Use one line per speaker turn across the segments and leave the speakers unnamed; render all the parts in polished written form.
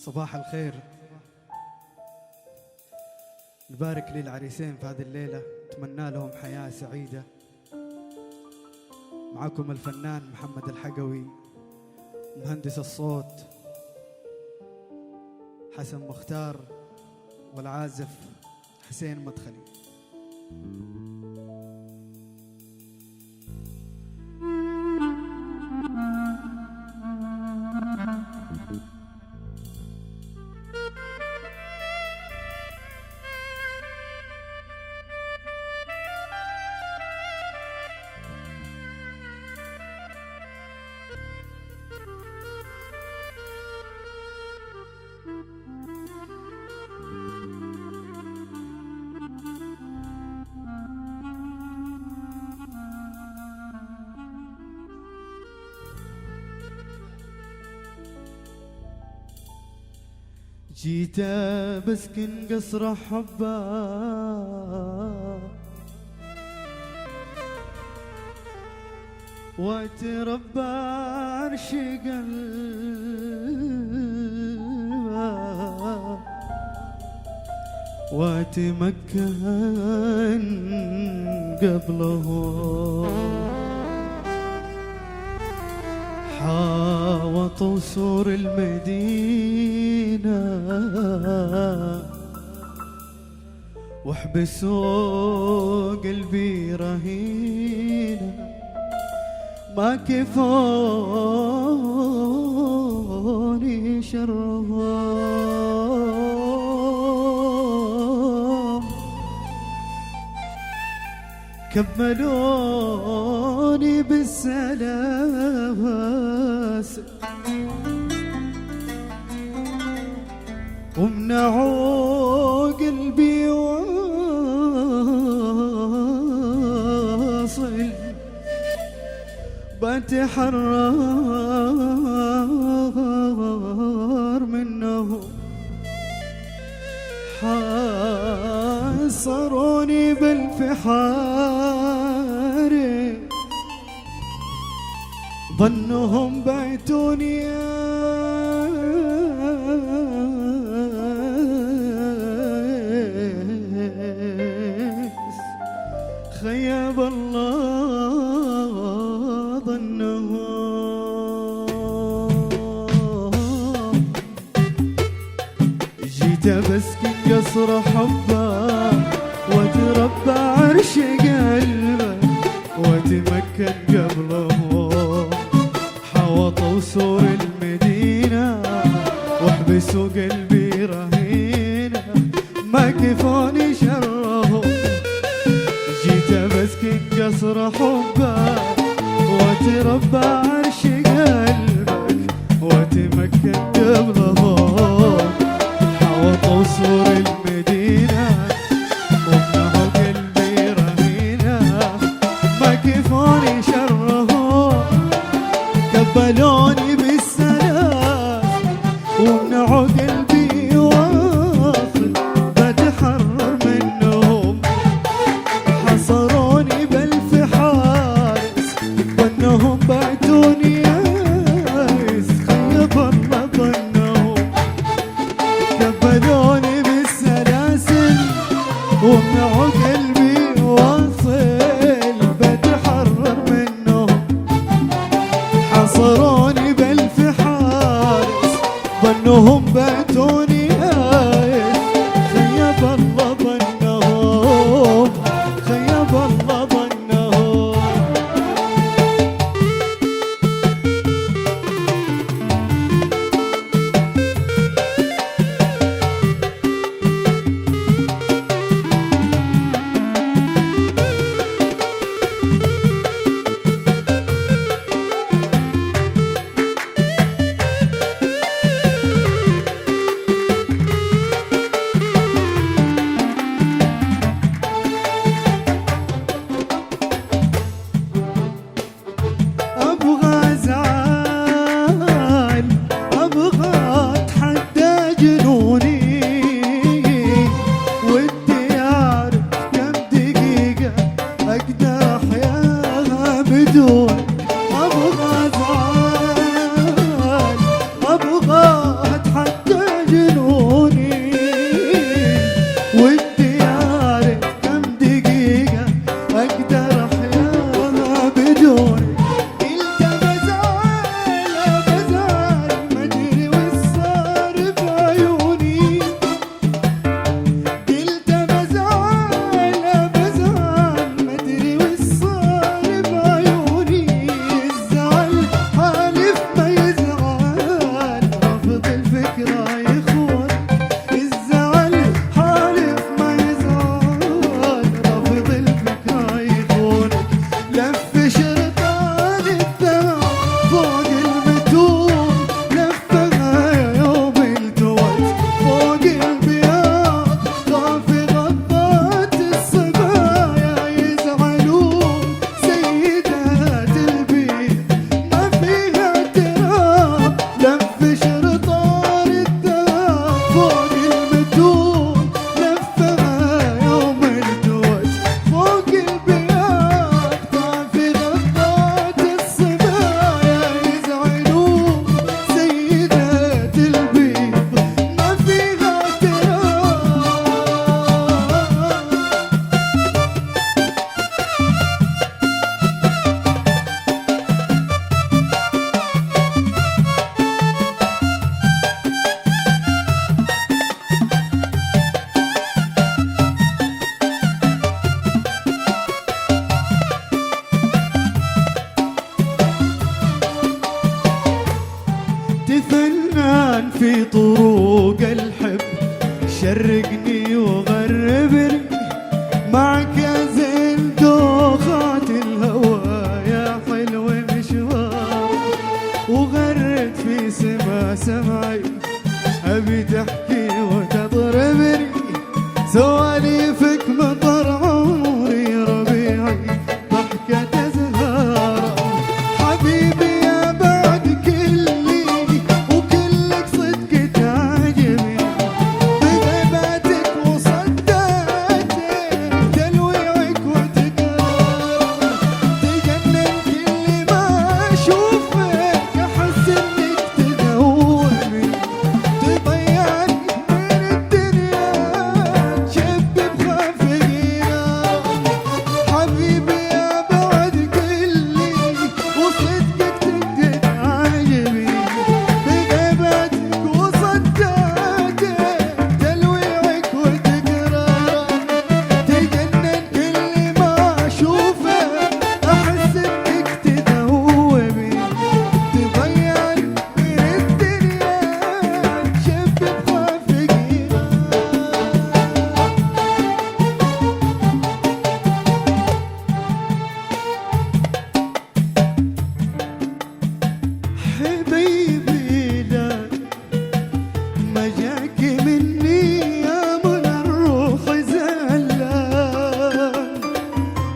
صباح الخير. نبارك للعريسين في هذه الليلة، نتمنى لهم حياة سعيدة. معكم الفنان محمد الحقوي، مهندس الصوت حسن مختار، والعازف حسين مدخلي. جيت بسكن قصر حبه واتربى عرش قلبه واتمكن قبله حاوط سور المدينة واحبسوا قلبي رهينة ما كفوني شرهم كملوني بالسلاسل ومنعوا قلبي واصل بتحرر منهم حاصروني بالفحار ظنهم بعتوني خيب الله ظنهم جيت بسكن قصر حبه وتربى عرش قلبه وتمكن قبله حوطوا سور المدينة واحبسوا قلبي رهينة ما كفوني شره جيت بسكن قصر حبه وتربى عرش قلبك وتمكن قبله حوطوا سور المدينة ومنعوا قلبي رهينة ما كفوني شره كبلوني بالسلام ومنعوا قلبي واصل بتحرر منهم حصروني بالف حارس ظنهم بعتوني ياس خيب الله ظنهم كبلوني بالسلاسل ومنعوا قلبي واصل بتحرر منهم حصروني بالف حارس ظنهم بعتوني آيس خيب الله ظنهم خيب الله ظنهم سواليفك مطر عمري ربيعي ضحكة زهارة حبيبي يا بعد كلي وكلك صدق تعجبني بغيباتك وصدقتك تلويعك وتقرارك تجنن كل ما اشوفك احس انك تدوبني تضيعني من الدنيا تشبب خافقينا حبيبي يا بعد كلي وصدقك تقدر عاجبي بغيباتك وصدقتك تلويعك وتقرارك تجنن كل ما اشوفك احس انك تدوبني تضيعني من الدنيا تشبب خافقينا حبيبي لا ما جاك مني يا من الروح زعلان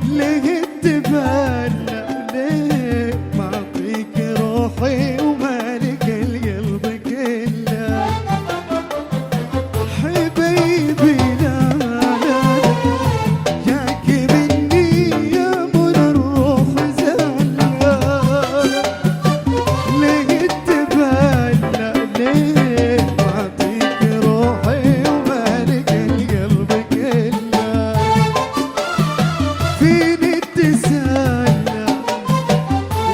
ليه تبالى ليه معطيك روحي ومالك القلب كله حبيبي لا جاك مني يا من الروح زعلان ليه تبالى ليه معطيك روحي ومالك القلب كله فيني تسالى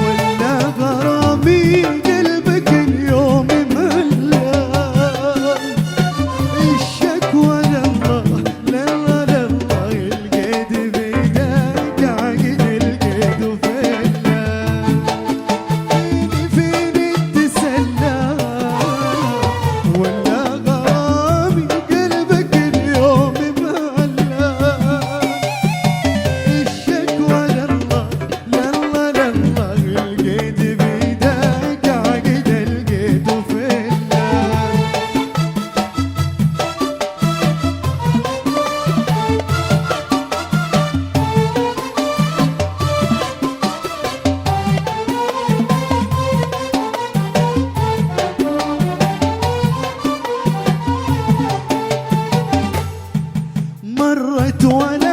ولا غرامي قلبك اليوم ملان الشكوى لله لله لله القيد بيدك عقد القيد وفلان فيني تسلى ولا غرامي قلبك اليوم ملان الشكوى لله لله لله القيد بيدك عقد القيد وفلان مرت وانا